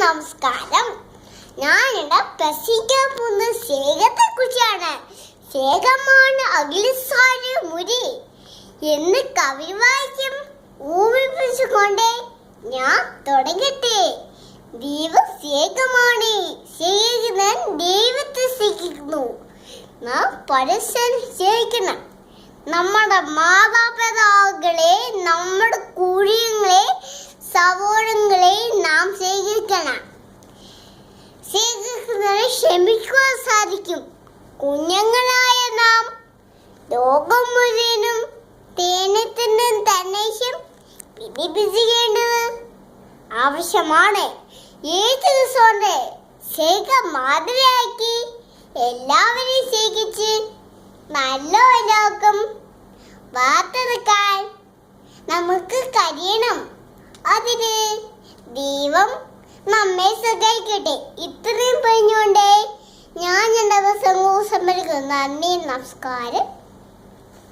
നമസ്കാരം. ഞാനിവിടെ പ്രസംഗിക്കാൻ പോകുന്ന സ്നേഹത്തെ കുറിച്ചാണ്. സ്നേഹമാണ് അഖിലസാര മുരി എന്ന് കവി വാക്യം ഊന്നിപ്പിച്ചുകൊണ്ട് ഞാൻ തുടങ്ങട്ടെ. ദൈവം സ്നേഹമാണ്, സ്നേഹിക്കുന്നവൻ ദൈവത്തെ സ്നേഹിക്കുന്നു. നാം പരസ്പരം സ്നേഹിക്കണം. നമ്മുടെ മാതാപിതാക്കളെ, നമ്മുടെ കുഴികളെ, സഹോദരങ്ങളെ നാം സ്നേഹിക്കണം. സ്നേഹിക്കുന്നവരെ ക്ഷമിക്കുവാൻ സാധിക്കും. കുഞ്ഞുങ്ങളായ നാം ലോകം മുഴുവനും തേനത്തിനും തന്നേശം പിടിപ്പിക്കേണ്ടത് ആവശ്യമാണ്. ഏത് ദിവസമുണ്ട് സ്നേഹം മാതൃകയാക്കി എല്ലാവരെയും സ്നേഹിച്ച് നല്ല ലോകം വാർത്തെടുക്കാൻ നമുക്ക് കഴിയണം. അതിന് ദൈവം നമ്മെ സഹായിക്കട്ടെ. ഇത്രയും പറഞ്ഞുകൊണ്ട് ഞാൻ എൻ്റെ പ്രസംഗവും സമ്മതിക്കുന്നു. നന്ദി, നമസ്കാരം.